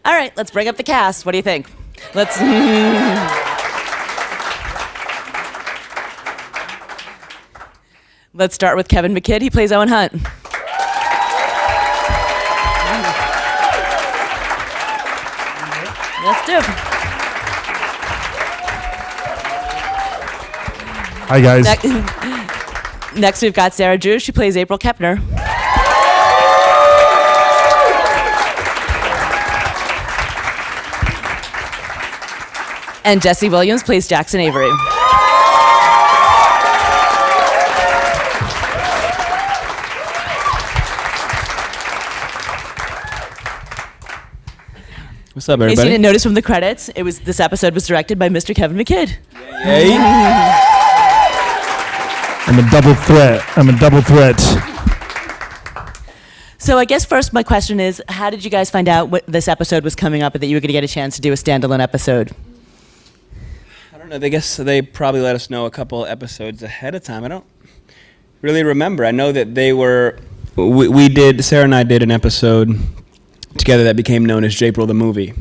All right, let's bring up the cast. What do you think? Let's. Let's start with Kevin McKidd. He plays Owen Hunt. Let's do it. Hi, guys. Next, we've got Sarah Drew. She plays April Kepner. And Jesse Williams plays Jackson Avery. What's up, In case everybody? you didn't notice from the credits, this episode was directed by Mr. Kevin McKidd. Yay. I'm a double threat. So I guess first my question is, how did you guys find out what this episode was coming up and that you were going to get a chance to do a standalone episode? I don't know. I guess they probably let us know a couple episodes ahead of time. I don't really remember. I know that they were. Sarah and I did an episode together that became known as Japril the movie.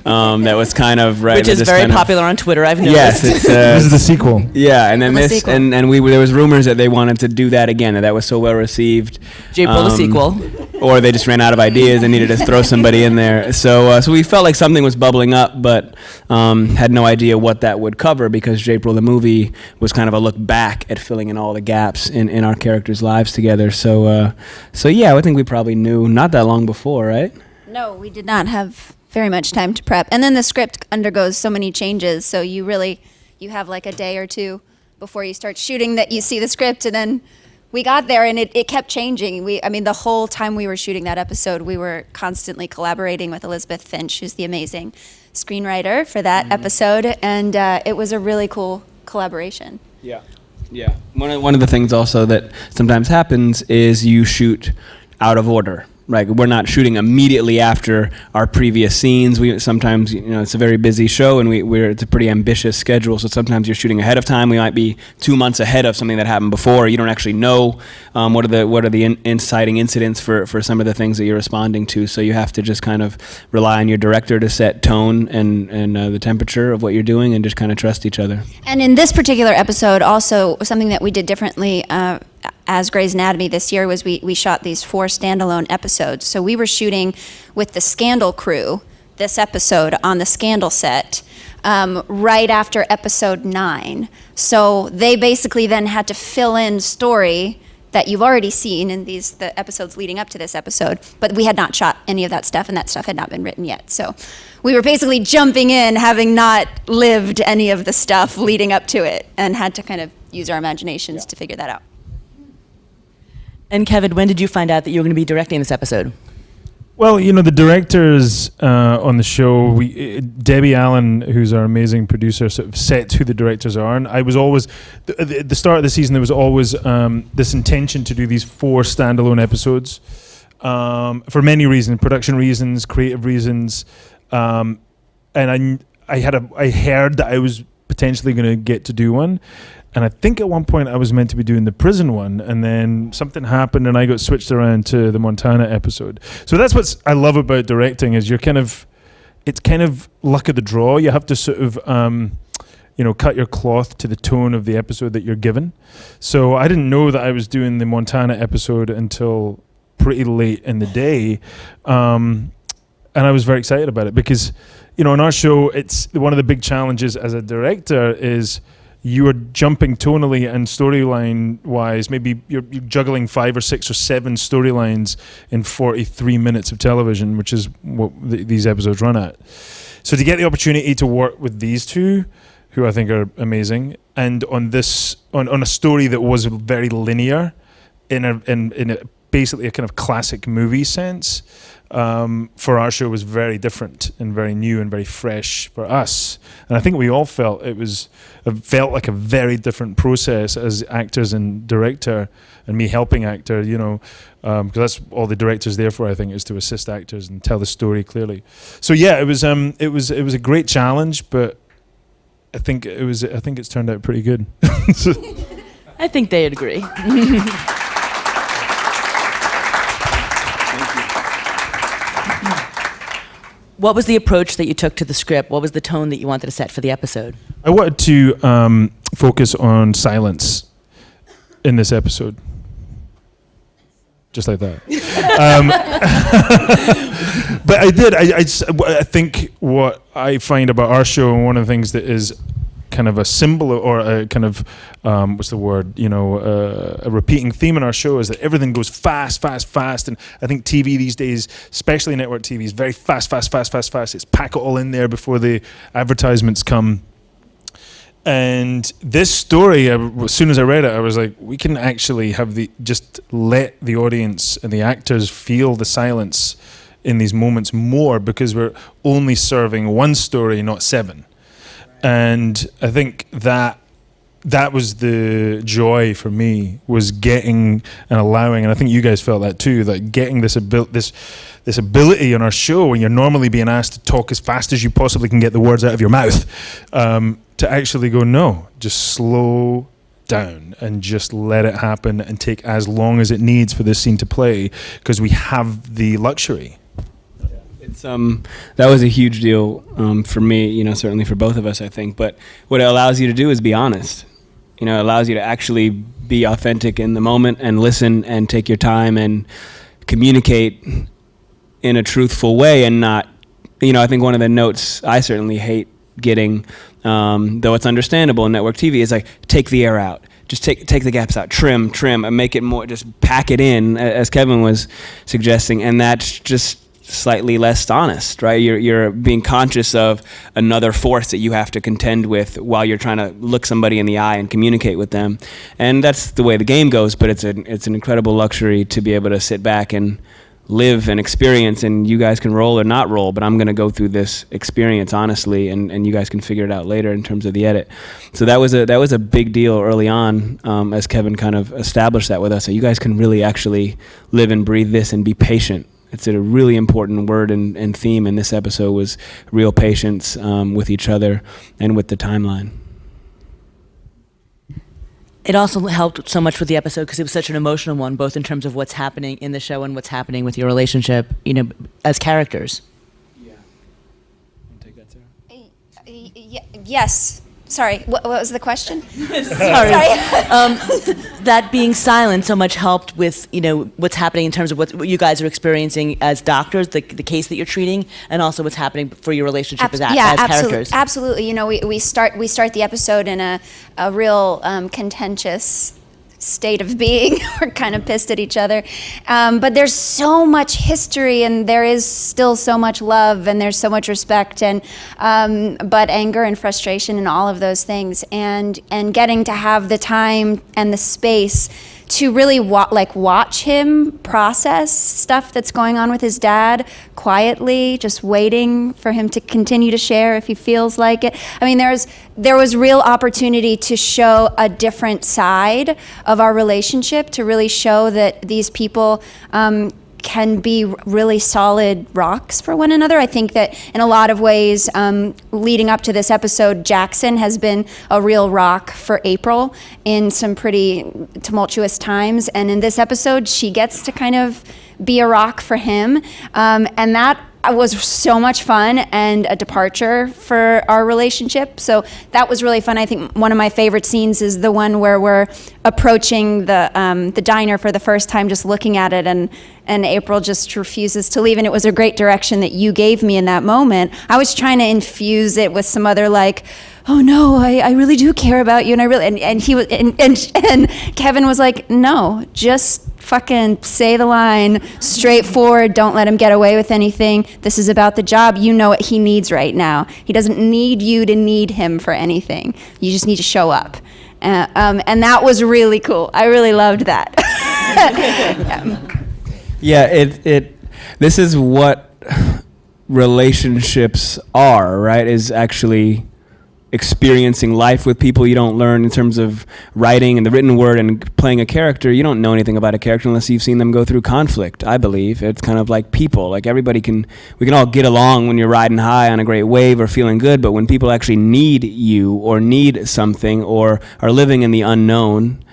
That was kind of right. Which is very popular on Twitter, I've noticed. Yes, it's, This is the sequel. Yeah, and then this, and there was rumors that they wanted to do that again, and that was so well received. Japril the sequel. Or they just ran out of ideas and needed to throw somebody in there. So we felt like something was bubbling up, but had no idea what that would cover because Japril the movie was kind of a look back at filling in all the gaps in our characters' lives together. So yeah, I think we probably knew not that long before, right? No, we did not have very much time to prep. And then the script undergoes so many changes, so you have like a day or two before you start shooting that you see the script, and then we got there and it kept changing. The whole time we were shooting that episode, we were constantly collaborating with Elizabeth Finch, who's the amazing screenwriter for that episode, and it was a really cool collaboration. Yeah. One of the things also that sometimes happens is you shoot out of order. Right, we're not shooting immediately after our previous scenes. We sometimes, it's a very busy show, and it's a pretty ambitious schedule. So sometimes you're shooting ahead of time. We might be 2 months ahead of something that happened before. You don't actually know what are the inciting incidents for some of the things that you're responding to. So you have to just kind of rely on your director to set tone and the temperature of what you're doing, and just kind of trust each other. And in this particular episode, also something that we did differently as Grey's Anatomy this year was we shot these 4 standalone episodes. So we were shooting with the Scandal crew this episode on the Scandal set right after episode 9. So they basically then had to fill in story that you've already seen in the episodes leading up to this episode, but we had not shot any of that stuff, and that stuff had not been written yet. So we were basically jumping in, having not lived any of the stuff leading up to it, and had to kind of use our imaginations to figure that out. And Kevin, when did you find out that you were going to be directing this episode? Well, the directors on the show, Debbie Allen, who's our amazing producer, sort of sets who the directors are. And I was always, at the start of the season, there was always this intention to do these 4 standalone episodes for many reasons, production reasons, creative reasons. And I heard that I was potentially going to get to do one. And I think at one point I was meant to be doing the prison one, and then something happened and I got switched around to the Montana episode. So that's what I love about directing, is it's kind of luck of the draw. You have to sort of, cut your cloth to the tone of the episode that you're given. So I didn't know that I was doing the Montana episode until pretty late in the day. And I was very excited about it because, on our show, it's one of the big challenges as a director is you are jumping tonally and storyline wise. Maybe you're juggling 5 or 6 or 7 storylines in 43 minutes of television, which is what these episodes run at. So to get the opportunity to work with these two, who I think are amazing, and on a story that was very linear in a basically a kind of classic movie sense, for our show was very different and very new and very fresh for us. And I think we all felt it felt like a very different process as actors and director, and me helping actor, because that's all the director's there for, I think, is to assist actors and tell the story clearly. So yeah, it was a great challenge, but I think it's turned out pretty good. I think they'd agree. What was the approach that you took to the script? What was the tone that you wanted to set for the episode? I wanted to focus on silence in this episode. Just like that. But I did. I think what I find about our show, and one of the things that is kind of a symbol or a kind of what's the word? A repeating theme in our show is that everything goes fast, and I think TV these days, especially network TV, is very fast. It's pack it all in there before the advertisements come. And this story, as soon as I read it, I was like, we can actually just let the audience and the actors feel the silence in these moments more, because we're only serving one story, not 7. And I think that was the joy for me, was getting and allowing, and I think you guys felt that too, like getting this ability on our show when you're normally being asked to talk as fast as you possibly can get the words out of your mouth, to actually go, no, just slow down and just let it happen and take as long as it needs for this scene to play, because we have the luxury. It's that was a huge deal for me, certainly for both of us, I think. But what it allows you to do is be honest. It allows you to actually be authentic in the moment and listen and take your time and communicate in a truthful way, and not, I think one of the notes I certainly hate getting, though it's understandable in network TV, is like, take the air out. Just take the gaps out, trim, and make it more, just pack it in, as Kevin was suggesting, and that's just slightly less honest, right? You're being conscious of another force that you have to contend with while you're trying to look somebody in the eye and communicate with them, and that's the way the game goes. But it's an incredible luxury to be able to sit back and live and experience, and you guys can roll or not roll, but I'm going to go through this experience honestly, and you guys can figure it out later in terms of the edit. So that was a big deal early on, as Kevin kind of established that with us, so you guys can really actually live and breathe this and be patient. It's a really important word and theme in this episode, was real patience with each other and with the timeline. It also helped so much with the episode because it was such an emotional one, both in terms of what's happening in the show and what's happening with your relationship, as characters. Yeah. Want to take that, Sarah? Yes. Sorry, what was the question? Sorry. That being silent so much helped with, what's happening in terms of what you guys are experiencing as doctors, the case that you're treating, and also what's happening for your relationship as characters. Absolutely. We start the episode in a real contentious state of being. We're kind of pissed at each other, but there's so much history, and there is still so much love, and there's so much respect, and but anger and frustration and all of those things, and getting to have the time and the space to really watch him process stuff that's going on with his dad quietly, just waiting for him to continue to share if he feels like it. I mean, there was real opportunity to show a different side of our relationship, to really show that these people can be really solid rocks for one another. I think that in a lot of ways, leading up to this episode, Jackson has been a real rock for April in some pretty tumultuous times. And in this episode, she gets to kind of be a rock for him. And that was so much fun and a departure for our relationship. So that was really fun. I think one of my favorite scenes is the one where we're approaching the diner for the first time, just looking at it, and April just refuses to leave. And it was a great direction that you gave me in that moment. I was trying to infuse it with some other oh no, I really do care about you, and I really, and he was, and Kevin was like, no, just fucking say the line, straightforward, don't let him get away with anything. This is about the job. You know what he needs right now. He doesn't need you to need him for anything. You just need to show up. And that was really cool. I really loved that. Yeah, this is what relationships are, right? Is actually experiencing life with people you don't learn in terms of writing and the written word and playing a character. You don't know anything about a character unless you've seen them go through conflict, I believe. It's kind of like people. Like we can all get along when you're riding high on a great wave or feeling good, but when people actually need you or need something or are living in the unknown,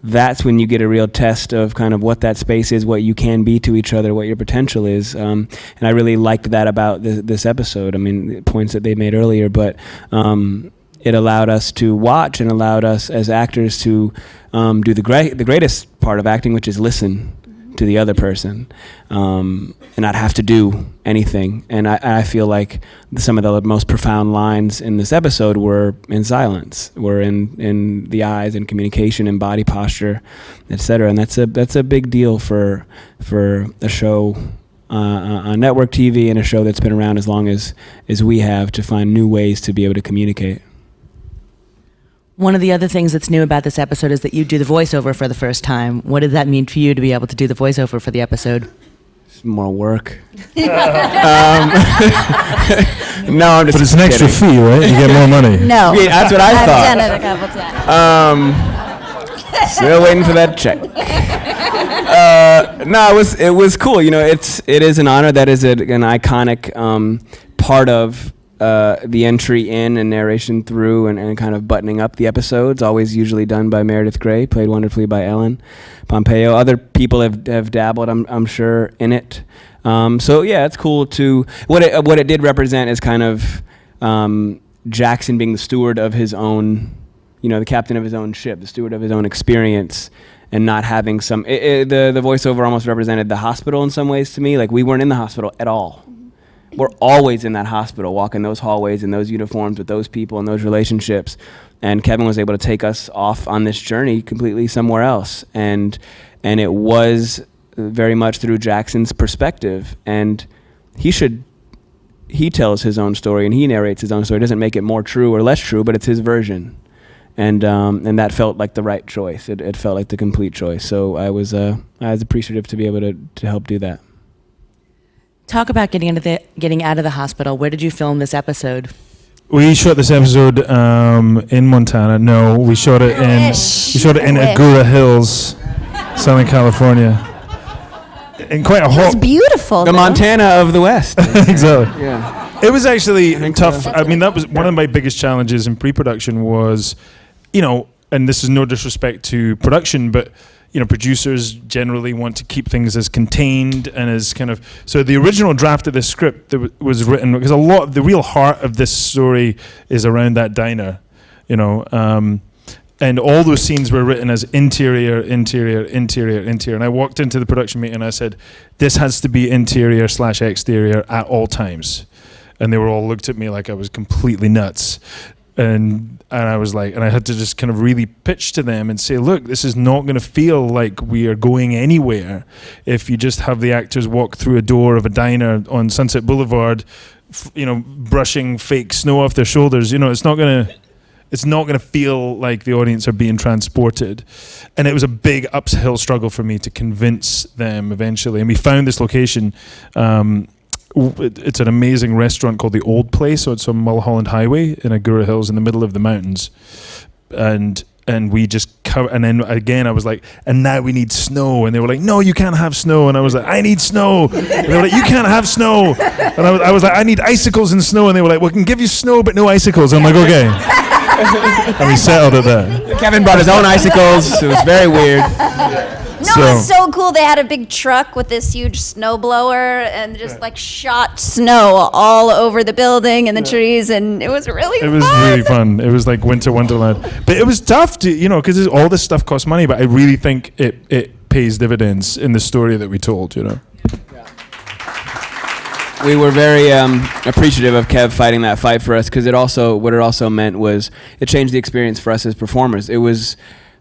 that's when you get a real test of kind of what that space is, what you can be to each other, what your potential is. And I really liked that about this episode. I mean, the points that they made earlier, but it allowed us to watch and allowed us as actors to do the greatest part of acting, which is listen to the other person, and not have to do anything. And I feel like some of the most profound lines in this episode were in silence, were in the eyes and communication and body posture, etc. And that's a big deal for a show on network TV and a show that's been around as long as we have, to find new ways to be able to communicate. One of the other things that's new about this episode is that you do the voiceover for the first time. What did that mean for you to be able to do the voiceover for the episode? It's more work. No, I'm just But it's an extra kidding. fee, right? You get more money. No. Yeah, that's what I I've thought. done it a couple times. Still waiting for that check. No, it was cool. You know, it is an honor. That is an iconic part of the entry in and narration through and kind of buttoning up the episodes. Always usually done by Meredith Grey, played wonderfully by Ellen Pompeo. Other people have dabbled, I'm sure, in it. So yeah, it's cool to what it did represent is kind of Jackson being the steward of his own, the captain of his own ship, the steward of his own experience, and not having the voiceover almost represented the hospital in some ways to me. Like, we weren't in the hospital at all. We're always in that hospital, walking those hallways in those uniforms with those people and those relationships. And Kevin was able to take us off on this journey completely somewhere else. And it was very much through Jackson's perspective. And he tells his own story and he narrates his own story. It doesn't make it more true or less true, but it's his version. And that felt like the right choice. It felt like the complete choice. So I was appreciative to be able to help do that. Talk about getting out of the hospital. Where did you film this episode? We shot this episode in Montana. No, we shot it in Agoura Hills, Southern California. In quite a It's hot. beautiful. The though. Montana of the West. Exactly. Yeah. It was actually tough. so. I mean, that was one of my biggest challenges in pre-production was, and this is no disrespect to production, but producers generally want to keep things as contained and as kind of. So the original draft of this script that was written, because a lot of the real heart of this story is around that diner, and all those scenes were written as interior. And I walked into the production meeting and I said, this has to be interior/exterior at all times. And they were all looked at me like I was completely nuts. And I was like, and I had to just kind of really pitch to them and say, look, this is not going to feel like we are going anywhere if you just have the actors walk through a door of a diner on Sunset Boulevard, brushing fake snow off their shoulders. It's not going to feel like the audience are being transported. And it was a big uphill struggle for me to convince them eventually. And we found this location. It's an amazing restaurant called The Old Place. So it's on Mulholland Highway in Agoura Hills in the middle of the mountains. And we just and then again I was like, and now we need snow. And they were like, no, you can't have snow. And I was like, I need snow. And they were like, you can't have snow. And I was like, I need icicles and snow. And they were like, we can give you snow but no icicles. I'm like, okay. And we settled at that. Kevin brought his own icicles. It was very weird. No, it was so cool. They had a big truck with this huge snow blower and just shot snow all over the building and the trees, and it was really fun. It was really fun. It was like winter wonderland. But it was tough to, because all this stuff costs money, but I really think it pays dividends in the story that we told, We were very appreciative of Kev fighting that fight for us, because what it also meant was it changed the experience for us as performers.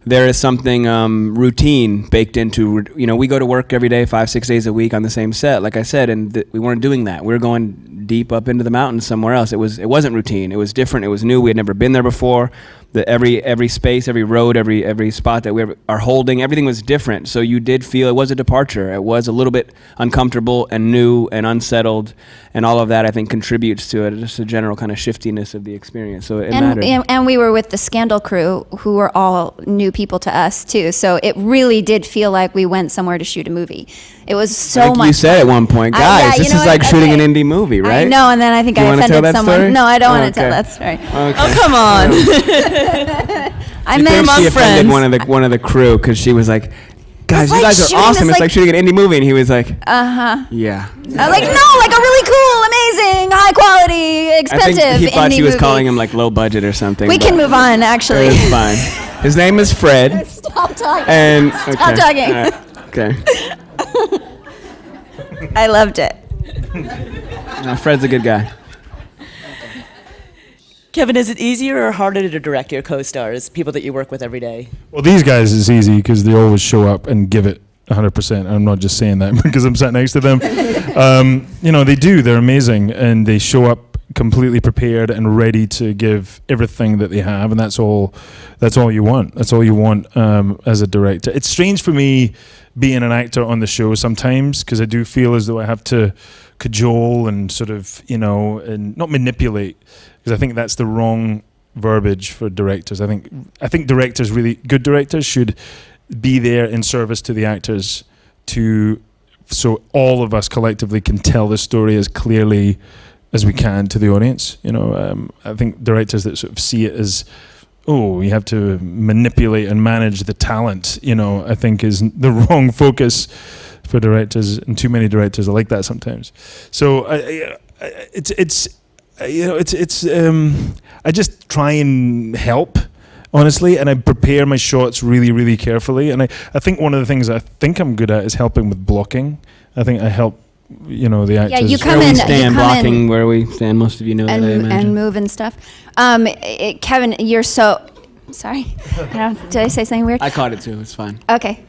There is something routine baked into, we go to work every day, 5-6 days a week on the same set, like I said, and we weren't doing that. We were going deep up into the mountains somewhere else. It wasn't routine. It was different. It was new. We had never been there before. Every space, every road, every spot that we are holding, everything was different. So you did feel it was a departure. It was a little bit uncomfortable and new and unsettled, and all of that I think contributes to it. Just a general kind of shiftiness of the experience. So it mattered. And we were with the Scandal crew, who were all new people to us too. So it really did feel like we went somewhere to shoot a movie. It was so much. You said fun. at one point, guys, this is like shooting an indie movie, right? I know, and then I think Do you I wanna tell offended that someone. story? No, I don't want to Okay. tell that story. Okay. Oh, come on. I She met thinks among she offended friends. one of the crew because she was like, "Guys, It's you like guys are shooting awesome. this, It's like shooting an indie movie." And he was like, "Yeah." I was like, no, like a really cool, amazing, high quality, I expensive think he thought indie she was movie. calling him like low budget or something. We can but move on, actually. It's fine. His name is Fred. Stop talking. And Stop talking. All right. Okay. I loved it. No, Fred's a good guy. Kevin, is it easier or harder to direct your co-stars, people that you work with every day? Well, these guys is easy because they always show up and give it 100%. I'm not just saying that because I'm sat next to them. They do. They're amazing, and they show up completely prepared and ready to give everything that they have, and that's all you want. That's all you want as a director. It's strange for me being an actor on the show sometimes because I do feel as though I have to cajole and sort of, and not manipulate, because I think that's the wrong verbiage for directors. I think directors, really good directors, should be there in service to the actors so all of us collectively can tell the story as clearly as we can to the audience. I think directors that sort of see it as, oh, you have to manipulate and manage the talent, I think is the wrong focus for directors, and too many directors are like that sometimes. So I just try and help, honestly, and I prepare my shots really, really carefully. And I think one of the things I think I'm good at is helping with blocking. I think I help, the actors. Yeah, you come Where we in, stand, you come blocking in where we stand. Most of you know that, I imagine. and move and stuff. Kevin, you're so sorry. Did I say something weird? I caught it too. It's fine. Okay.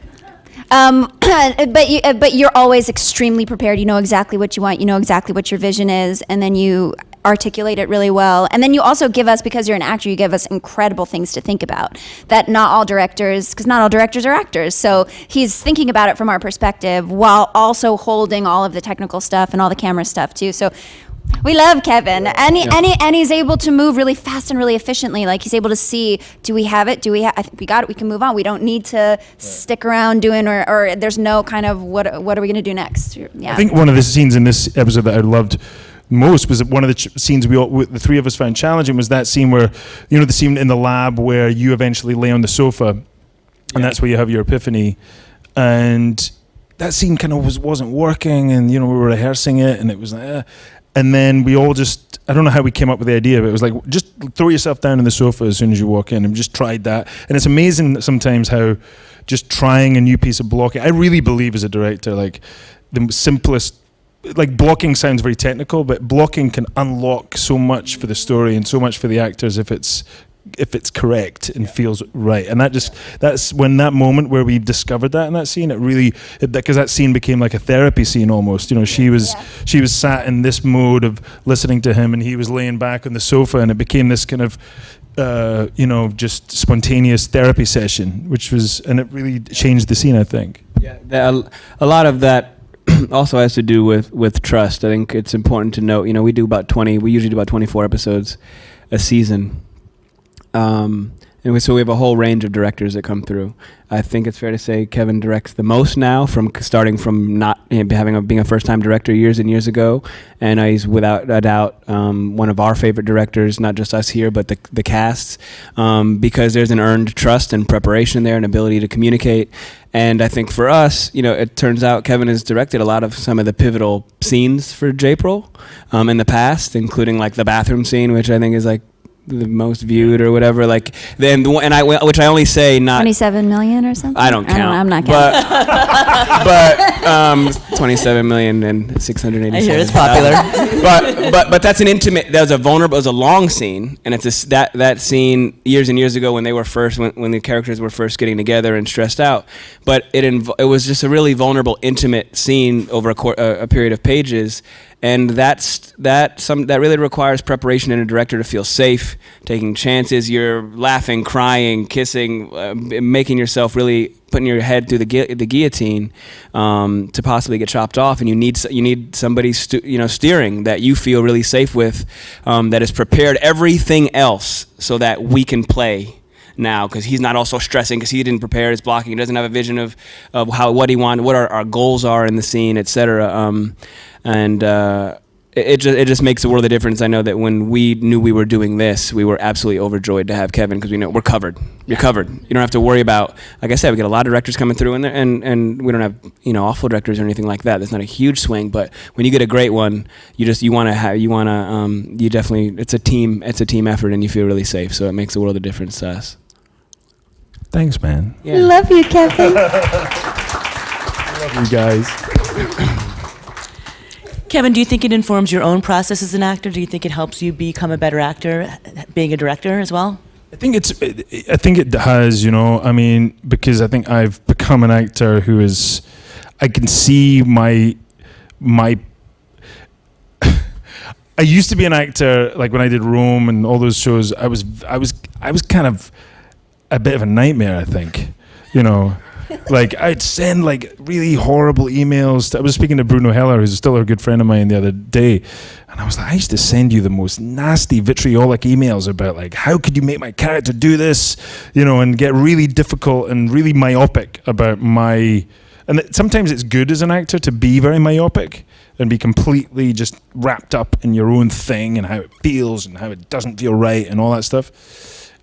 But you're always extremely prepared. You know exactly what you want. You know exactly what your vision is, and then you articulate it really well. And then you also give us, because you're an actor, you give us incredible things to think about that not all directors, because not all directors are actors. So he's thinking about it from our perspective while also holding all of the technical stuff and all the camera stuff too. So we love Kevin, and he's able to move really fast and really efficiently. Like, he's able to see, do we have it? I think we got it. We can move on. We don't need to stick around doing, or there's no kind of what are we going to do next? Yeah. I think one of the scenes in this episode that I loved most was one of the scenes the three of us found challenging, was that scene where, the scene in the lab where you eventually lay on the sofa, and that's where you have your epiphany, and that scene kind of wasn't working, and we were rehearsing it, and it was like, and then we all just, I don't know how we came up with the idea, but it was like, just throw yourself down on the sofa as soon as you walk in, and we just tried that. And it's amazing sometimes how just trying a new piece of blocking, I really believe as a director, like the simplest, like blocking sounds very technical, but blocking can unlock so much for the story and so much for the actors if it's correct and feels right. And that's when that moment where we discovered that in that scene, because that scene became like a therapy scene almost. She was sat in this mode of listening to him, and he was laying back on the sofa, and it became this kind of just spontaneous therapy session, and it really changed the scene, I think. Yeah, a lot of that also has to do with trust. I think it's important to note, we usually do about 24 episodes a season. So we have a whole range of directors that come through. I think it's fair to say Kevin directs the most now, starting from not being a first-time director years and years ago, and he's without a doubt one of our favorite directors, not just us here, but the casts, because there's an earned trust and preparation there and ability to communicate. And I think for us, it turns out Kevin has directed a lot of some of the pivotal scenes for Japril in the past, including like the bathroom scene, which I think is like the most viewed or whatever, which I only say not 27 million or something. I don't count. I'm not counting. But 27 million and 687. I hear it's popular. but that's an intimate. That was a long scene, and it's that scene years and years ago when they were when the characters were first getting together and stressed out. But it was just a really vulnerable, intimate scene over a period of pages. And that really requires preparation in a director to feel safe, taking chances. You're laughing, crying, kissing, making yourself really putting your head through the guillotine to possibly get chopped off. And you need somebody steering that you feel really safe with, that has prepared everything else so that we can play now, because he's not also stressing because he didn't prepare his blocking. He doesn't have a vision of what he wanted, what our goals are in the scene, etc. And it just makes a world of difference. I know that when we knew we were doing this, we were absolutely overjoyed to have Kevin, because we know we're covered. You're covered. You don't have to worry about, like I said, we get a lot of directors coming through in there, and we don't have, awful directors or anything like that. There's not a huge swing, but when you get a great one, you definitely, it's a team effort, and you feel really safe. So it makes a world of difference to us. Thanks, man. Yeah. Love you, Kevin. Love you guys. Kevin, do you think it informs your own process as an actor? Do you think it helps you become a better actor, being a director as well? I think it has, because I think I've become an actor who is, I can see my I used to be an actor, like when I did Rome and all those shows, I was kind of a bit of a nightmare, I think, Like, I'd send, like, really horrible emails. I was speaking to Bruno Heller, who's still a good friend of mine, the other day, and I was like, I used to send you the most nasty, vitriolic emails about, like, how could you make my character do this, and get really difficult and really myopic about my... And sometimes it's good as an actor to be very myopic and be completely just wrapped up in your own thing and how it feels and how it doesn't feel right and all that stuff.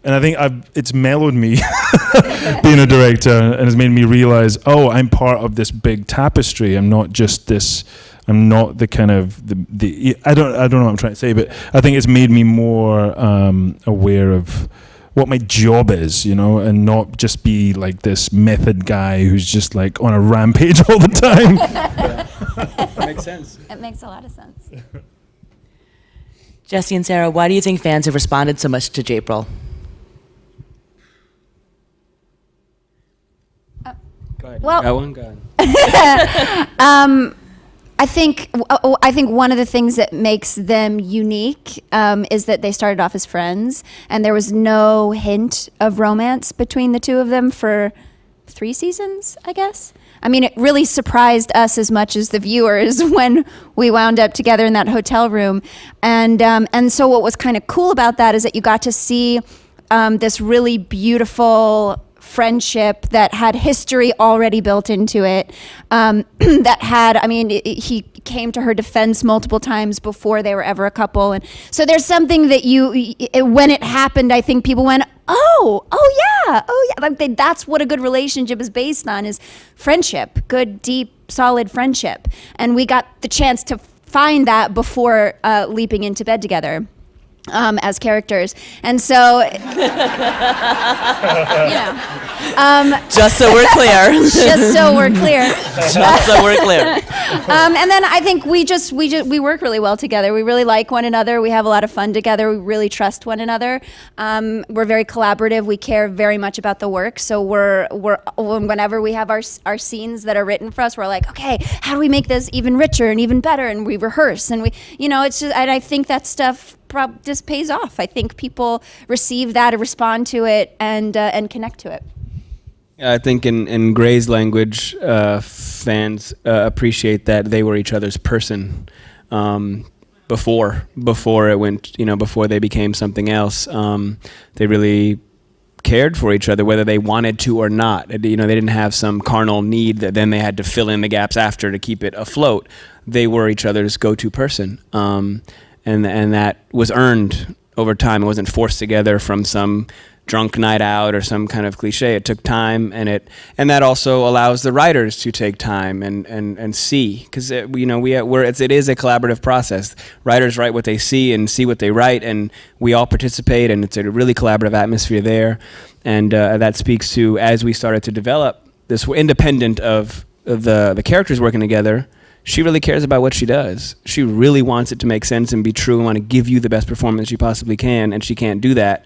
And I think it's mellowed me being a director, and has made me realize, I'm part of this big tapestry. I'm not just this. I'm not the kind of the. I don't know what I'm trying to say, but I think it's made me more aware of what my job is, and not just be like this method guy who's just like on a rampage all the time. That makes sense. It makes a lot of sense. Jesse and Sarah, why do you think fans have responded so much to Japril? Go ahead. Well- Got one? Go ahead. I think one of the things that makes them unique is that they started off as friends, and there was no hint of romance between the two of them for 3 seasons, I guess. I mean, it really surprised us as much as the viewers when we wound up together in that hotel room. And so what was kind of cool about that is that you got to see this really beautiful friendship that had history already built into it, he came to her defense multiple times before they were ever a couple. And so there's something that when it happened, I think people went, oh yeah. Like that's what a good relationship is based on, is friendship, good, deep, solid friendship. And we got the chance to find that before leaping into bed together. As characters, and so Just so we're clear. just so we're clear. Just so we're clear. And then I think we work really well together. We really like one another. We have a lot of fun together. We really trust one another. We're very collaborative. We care very much about the work. So whenever we have our scenes that are written for us, we're like, okay, how do we make this even richer and even better? And we rehearse, and it's just, and I think that stuff just pays off. I think people receive that, respond to it, and connect to it. I think in Gray's language, fans appreciate that they were each other's person before it went, before they became something else. They really cared for each other, whether they wanted to or not. They didn't have some carnal need that then they had to fill in the gaps after to keep it afloat. They were each other's go-to person. And that was earned over time. It wasn't forced together from some drunk night out or some kind of cliche. It took time, and that also allows the writers to take time and see, because it is a collaborative process. Writers write what they see and see what they write, and we all participate, and it's a really collaborative atmosphere there. And that speaks to, as we started to develop this, independent of the characters working together, she really cares about what she does. She really wants it to make sense and be true and want to give you the best performance she possibly can, and she can't do that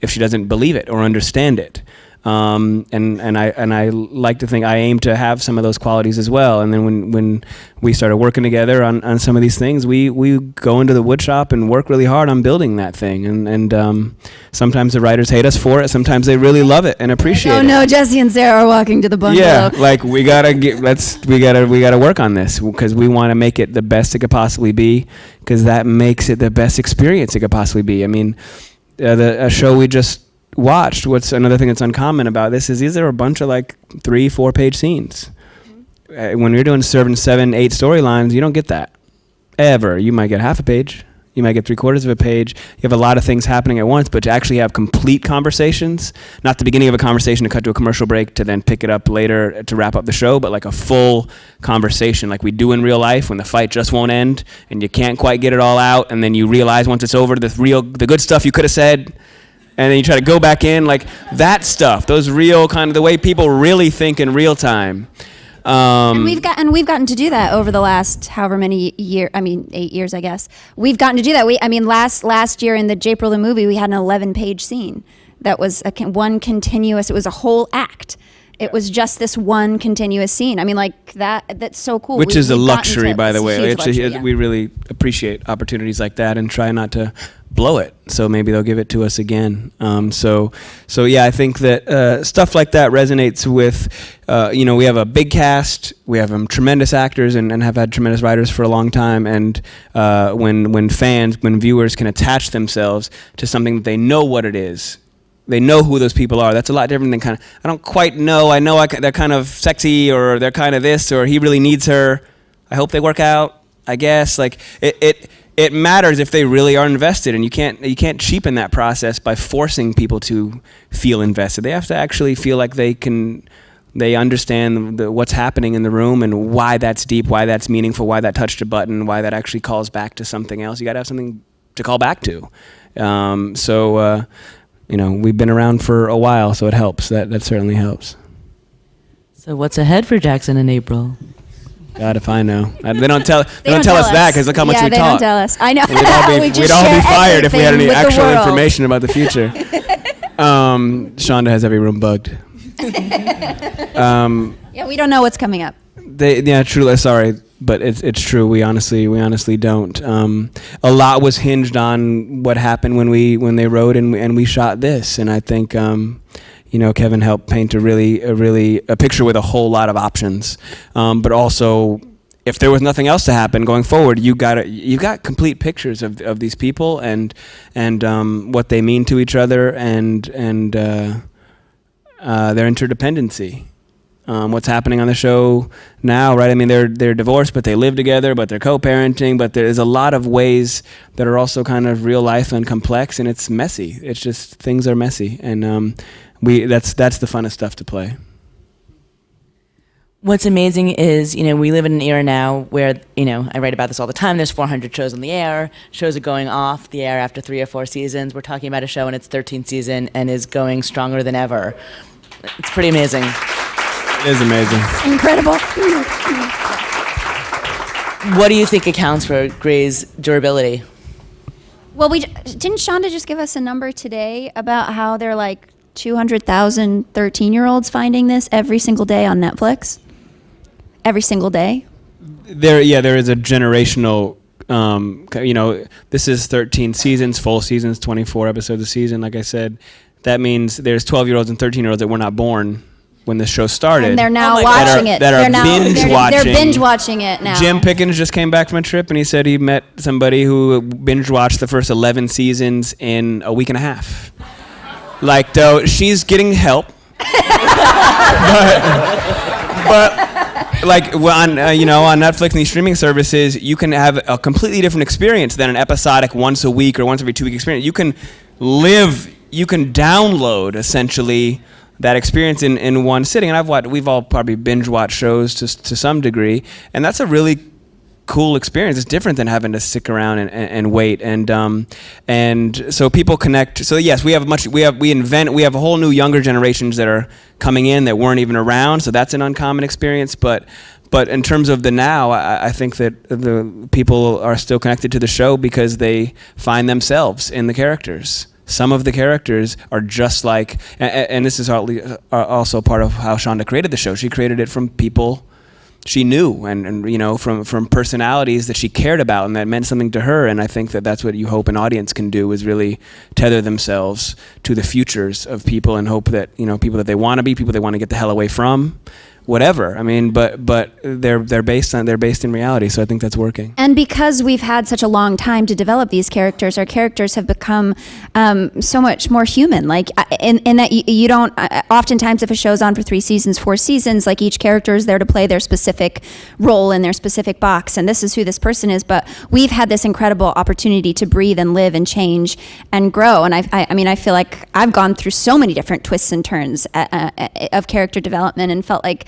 if she doesn't believe it or understand it. And I like to think I aim to have some of those qualities as well. And then when we started working together on some of these things, we go into the wood shop and work really hard on building that thing. And sometimes the writers hate us for it. Sometimes they really love it and appreciate it. Oh no, Jesse and Sarah are walking to the bungalow. Yeah, like we gotta work on this, because we want to make it the best it could possibly be, because that makes it the best experience it could possibly be. I mean, a show we just watched, what's another thing that's uncommon about this is these are a bunch of like 3-4 page scenes. When you're doing serving 7-8 storylines, you don't get that. ever. You might get half a page. You might get 3/4 of a page. You have a lot of things happening at once, but to actually have complete conversations, not the beginning of a conversation to cut to a commercial break to then pick it up later to wrap up the show, but like a full conversation like we do in real life when the fight just won't end and you can't quite get it all out, and then you realize once it's over the good stuff you could have said, and then you try to go back in, like that stuff, those real kind of the way people really think in real time. And we've gotten to do that over the last however many 8 years, I guess. We've gotten to do that. Last year in the Japril the movie, we had an 11-page scene that was one continuous. It was a whole act. It was just this one continuous scene. I mean, like that's so cool. Which is a luxury, by the way. It's a huge luxury, yeah. We really appreciate opportunities like that and try not to blow it. So maybe they'll give it to us again. So yeah, I think that stuff like that resonates with, we have a big cast, we have tremendous actors and have had tremendous writers for a long time. And when viewers can attach themselves to something that they know what it is, they know who those people are. That's a lot different than kind of, I don't quite know. I know they're kind of sexy, or they're kind of this, or he really needs her. I hope they work out, I guess. Like it matters if they really are invested, and you can't cheapen that process by forcing people to feel invested. They have to actually feel like they understand what's happening in the room and why that's deep, why that's meaningful, why that touched a button, why that actually calls back to something else. You got to have something to call back to. We've been around for a while, so it helps. That certainly helps. So what's ahead for Jackson and April? God, if I know. They don't tell us that, because look how much we they talk. don't tell us. I know. We'd all be fired if we had any everything with the actual world. information about the future. Shonda has every room bugged. Yeah, we don't know what's coming up. Truly, sorry, but it's true. We honestly don't. A lot was hinged on what happened when they wrote and we shot this, and I think Kevin helped paint a picture with a whole lot of options. But also, if there was nothing else to happen going forward, you got complete pictures of these people and what they mean to each other and their interdependency. What's happening on the show now, right? I mean, they're divorced, but they live together, but they're co-parenting, but there's a lot of ways that are also kind of real life and complex, and it's messy. It's just, things are messy, and that's the funnest stuff to play. What's amazing is, we live in an era now where, I write about this all the time. There's 400 shows on the air. Shows are going off the air after 3 or 4 seasons. We're talking about a show in its 13th season and is going stronger than ever. It's pretty amazing. It is amazing. Incredible. What do you think accounts for Grey's durability? Well, didn't Shonda just give us a number today about how there are like 200,000 13-year-olds finding this every single day on Netflix? Every single day? There is a generational, this is 13 seasons, full seasons, 24 episodes a season, like I said. That means there's 12-year-olds and 13-year-olds that were not born when the show started. And they're now watching it. They're binge watching it now. Jim Pickens just came back from a trip, and he said he met somebody who binge watched the first 11 seasons in a week and a half. Like, though, she's getting help. but like on Netflix and these streaming services, you can have a completely different experience than an episodic once a week or once every 2 week experience. You can download essentially that experience in one sitting. And we've all probably binge watched shows to some degree, and that's a really cool experience. It's different than having to stick around and wait, and so people connect. So yes, we have a whole new younger generations that are coming in that weren't even around. So that's an uncommon experience. But in terms of the now, I think that the people are still connected to the show because they find themselves in the characters. Some of the characters are just like, and this is also part of how Shonda created the show. She created it from people she knew and from personalities that she cared about and that meant something to her. And I think that that's what you hope an audience can do, is really tether themselves to the futures of people and hope that, people that they want to be, people they want to get the hell away from, whatever. I mean, but they're based in reality. So I think that's working. And because we've had such a long time to develop these characters, our characters have become so much more human. Like in that you don't, oftentimes if a show's on for 3 seasons, 4 seasons, like each character is there to play their specific role in their specific box, and this is who this person is. But we've had this incredible opportunity to breathe and live and change and grow. And I mean, I feel like I've gone through so many different twists and turns of character development and felt like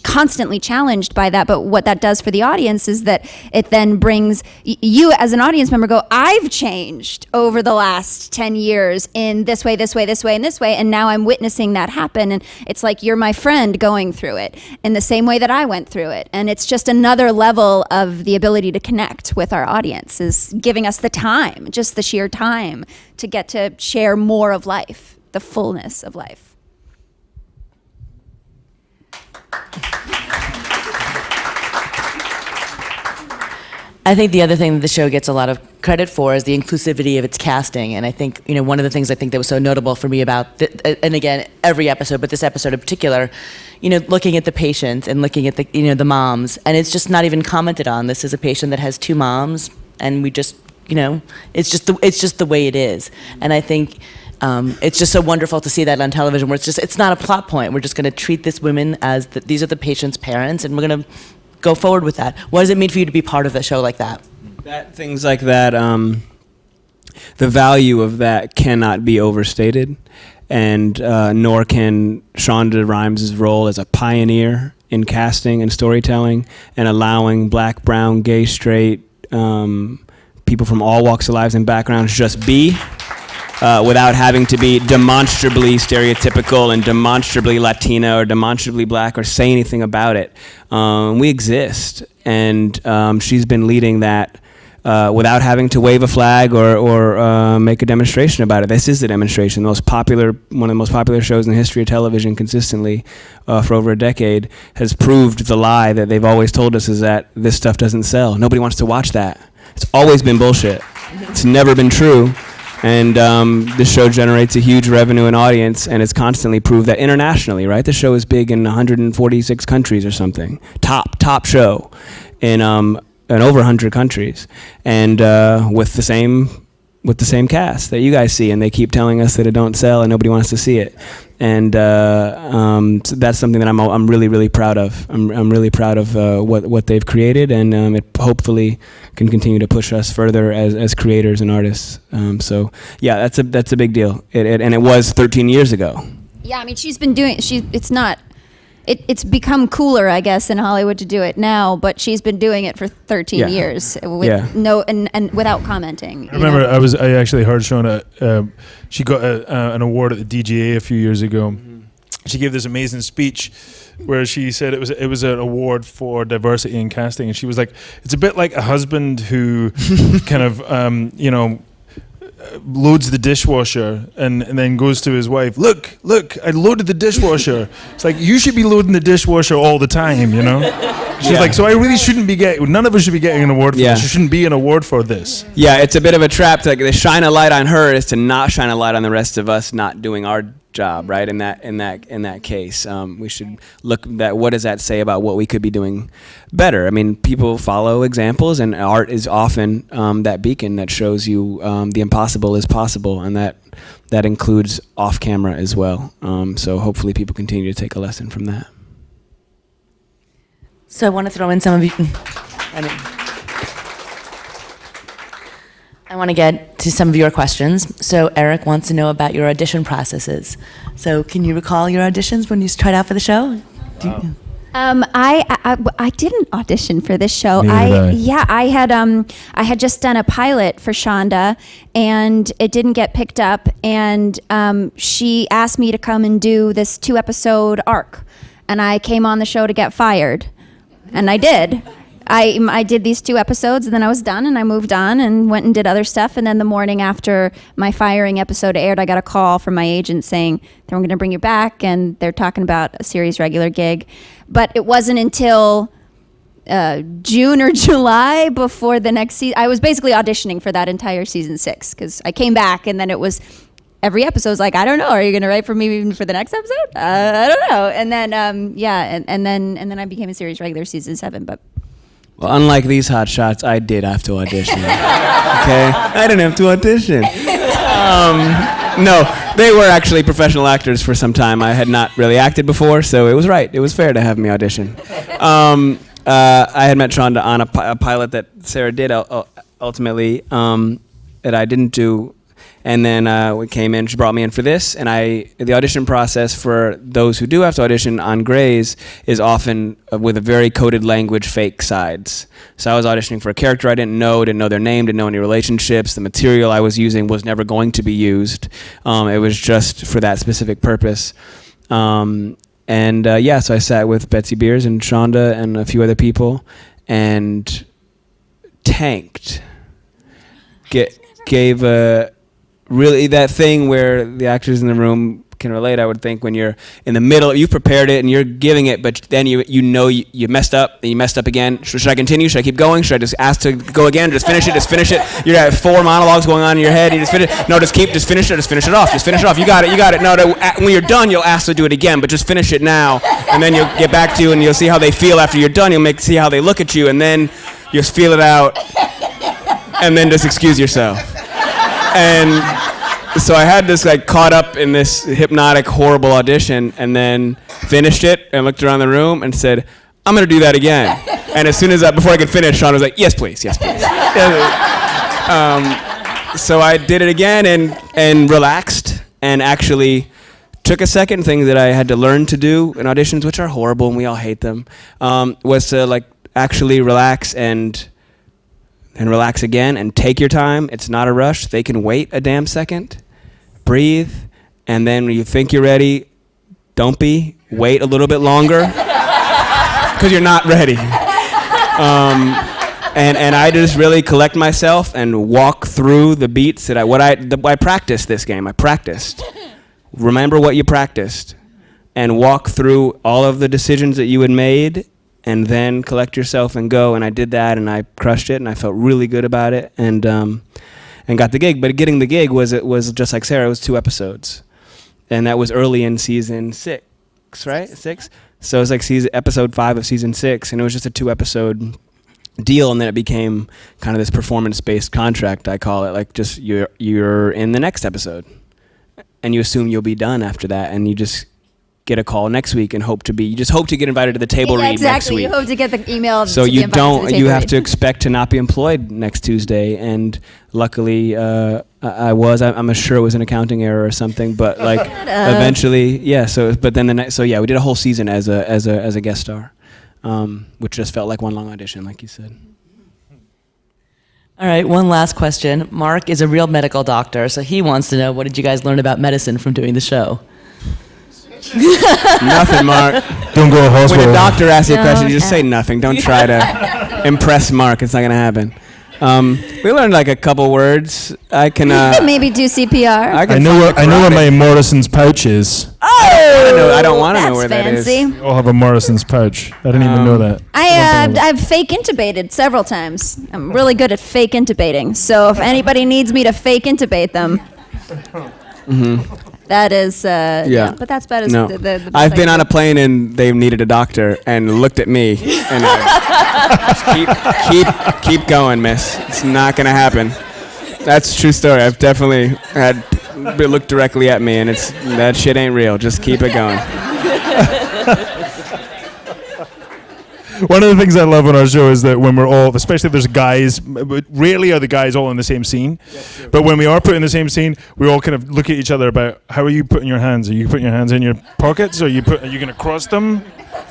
constantly challenged by that. But what that does for the audience is that it then brings you as an audience member go, I've changed over the last 10 years in this way, this way, this way, and this way. And now I'm witnessing that happen. And it's like you're my friend going through it in the same way that I went through it. And it's just another level of the ability to connect with our audience, is giving us the time, just the sheer time to get to share more of life, the fullness of life. I think the other thing that the show gets a lot of credit for is the inclusivity of its casting. And I think, one of the things I think that was so notable for me about, and again, every episode, but this episode in particular, looking at the patients and looking at the moms, and it's just not even commented on. This is a patient that has 2 moms, and we just, it's just the way it is. And I think it's just so wonderful to see that on television, where it's not a plot point. We're just going to treat this women as these are the patient's parents, and we're going to go forward with that. What does it mean for you to be part of a show like that? Things like that, the value of that cannot be overstated, and nor can Shonda Rhimes' role as a pioneer in casting and storytelling and allowing black, brown, gay, straight, people from all walks of lives and backgrounds just be, without having to be demonstrably stereotypical and demonstrably Latina or demonstrably black or say anything about it. We exist, and she's been leading that without having to wave a flag or make a demonstration about it. This is the demonstration. One of the most popular shows in the history of television, consistently for over a decade, has proved the lie that they've always told us, is that this stuff doesn't sell. Nobody wants to watch that. It's always been bullshit. It's never been true. And this show generates a huge revenue and audience, and it's constantly proved that internationally, right? The show is big in 146 countries or something. Top show in over 100 countries, and with the same cast that you guys see, and they keep telling us that it don't sell and nobody wants to see it. And so that's something that I'm really, really proud of. I'm really proud of what they've created, and it hopefully can continue to push us further as creators and artists. So yeah, that's a big deal. And it was 13 years ago. Yeah, I mean, she's been doing. It's become cooler, I guess, in Hollywood to do it now, but she's been doing it for 13 years with no and without commenting. I remember I actually heard Shona. She got an award at the DGA a few years ago. Mm-hmm. She gave this amazing speech where she said it was an award for diversity in casting, and she was like, it's a bit like a husband who kind of loads the dishwasher and then goes to his wife, look, I loaded the dishwasher. It's like, you should be loading the dishwasher all the time, She's like, so I really shouldn't be none of us should be getting an award for this. There shouldn't be an award for this. Yeah, it's a bit of a trap. To shine a light on her is to not shine a light on the rest of us not doing our job, right? In that case, we should look at what does that say about what we could be doing better. I mean, people follow examples, and art is often that beacon that shows you the impossible is possible, and that includes off camera as well. So hopefully people continue to take a lesson from that. So I want to throw in some of you. I want to get to some of your questions. So Eric wants to know about your audition processes. So can you recall your auditions when you tried out for the show? I didn't audition for this show. Neither I had just done a pilot for Shonda, and it didn't get picked up. And she asked me to come and do this 2-episode arc, and I came on the show to get fired, and I did. I did these 2 episodes, and then I was done, and I moved on and went and did other stuff. And then the morning after my firing episode aired, I got a call from my agent saying they're going to bring you back, and they're talking about a series regular gig. But it wasn't until June or July before the next season. I was basically auditioning for that entire season 6, because I came back, and then it was every episode's like, I don't know, are you going to write for me even for the next episode? I don't know. And then, and then I became a series regular season 7, but. Well, unlike these hot shots, I did have to audition. Okay? I didn't have to audition. No, they were actually professional actors for some time. I had not really acted before, so it was right. It was fair to have me audition. I had met Shonda on a pilot that Sarah did ultimately, that I didn't do. And then we came in, she brought me in for this, and the audition process for those who do have to audition on Grey's is often with a very coded language, fake sides. So I was auditioning for a character I didn't know their name, didn't know any relationships. The material I was using was never going to be used. It was just for that specific purpose. So I sat with Betsy Beers and Shonda and a few other people and tanked. Gave a... Really, that thing where the actors in the room can relate, I would think, when you're in the middle, you've prepared it and you're giving it, but then you know you messed up, and you messed up again. Should I continue? Should I keep going? Should I just ask to go again? Just finish it? Just finish it? You have 4 monologues going on in your head, and you just finish it. No, just finish it. Just finish it off. Just finish it off. You got it. No, when you're done, you'll ask to do it again, but just finish it now, and then you'll get back to you, and you'll see how they feel after you're done. You'll see how they look at you, and then you'll feel it out, and then just excuse yourself. And so I had this caught up in this hypnotic, horrible audition, and then finished it and looked around the room and said, I'm going to do that again. And as soon as before I could finish, Sean was like, yes, please, yes, please. So I did it again and relaxed and actually took a second thing that I had to learn to do in auditions, which are horrible and we all hate them, was to actually relax and relax again and take your time. It's not a rush. They can wait a damn second. Breathe, and then when you think you're ready, don't be. Wait a little bit longer, because you're not ready. And I just really collect myself and walk through the beats that I practiced this game. I practiced. Remember what you practiced, and walk through all of the decisions that you had made, and then collect yourself and go. And I did that, and I crushed it, and I felt really good about it, and got the gig. But getting the gig was just like Sarah. It was 2 episodes, and that was early in season 6, right? 6. So it was like episode 5 of season 6, and it was just a 2-episode deal, and then it became kind of this performance-based contract. I call it just you're in the next episode, and you assume you'll be done after that, and you just get a call next week and hope to get invited to the table read next week. You hope to get the email. So you have to expect to not be employed next Tuesday. And luckily, I'm sure it was an accounting error or something, but eventually, yeah. So, but then we did a whole season as a guest star, which just felt like one long audition, like you said. All right, one last question. Mark is a real medical doctor, so he wants to know, what did you guys learn about medicine from doing the show? Nothing, Mark. Don't go to hospital. When a doctor asks you a question, you just say nothing. Don't try to impress Mark. It's not going to happen. We learned a couple words. I can maybe do CPR. I know where my Morrison's pouch is. I don't want to know where fancy. that is. We all have a Morrison's pouch. I didn't even know that. I've fake intubated several times. I'm really good at fake intubating. So if anybody needs me to fake intubate them, that is yeah. But that's about as no. the I've been on a plane and they needed a doctor and looked at me and keep going, miss. It's not gonna happen. That's a true story. I've definitely had look directly at me and that shit ain't real. Just keep it going. One of the things I love on our show is that when we're all, especially if there's guys, rarely are the guys all in the same scene, but when we are put in the same scene, we all kind of look at each other about, how are you putting your hands? Are you putting your hands in your pockets? Are you going to cross them?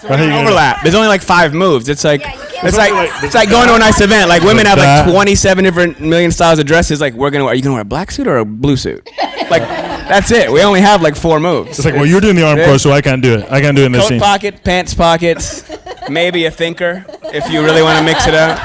Overlap. There's only 5 moves. It's like going to a nice event. Like women have 27 different million styles of dresses. Are you gonna wear a black suit or a blue suit? That's it. We only have 4 moves. It's well, you're doing the arm cross, so I can't do it. I can't do it in this scene. Coat pocket, pants pockets, maybe a thinker if you really want to mix it up.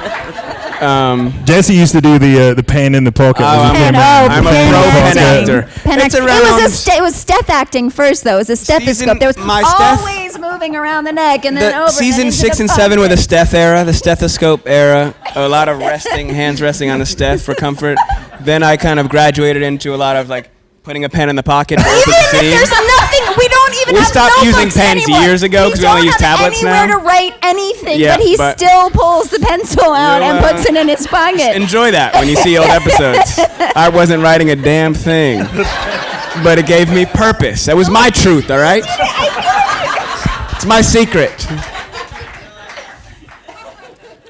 Jesse used to do the pen in the pocket. I'm a pro pen actor. It was Steph acting first, though. It was a stethoscope. There was always moving around the neck and then over. Season 6 and 7 were the Steph era, the stethoscope era. A lot of hands resting on the Steph for comfort. Then I kind of graduated into a lot of Putting a pen in the pocket. To open the Even if scene. there's nothing, we don't even We have stopped using notebooks pens anymore. years ago 'cause we only use tablets don't now. have anywhere to write anything, Yeah, but he but- still pulls the pencil out and You'll, puts it in his pocket. Enjoy that when you see old episodes. I wasn't writing a damn thing, but it gave me purpose. That was my truth, all right? It's my secret.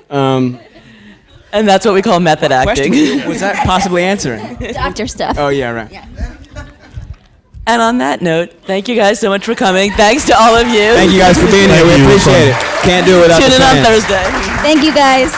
And that's what we call method acting. Question, was that possibly answering? Doctor stuff. Oh, yeah, right. And on that note, thank you guys so much for coming. Thanks to all of you. Thank you guys for being here. We Thank you. appreciate it. Can't do it without Tune the in on fans. Thursday. Thank you, guys.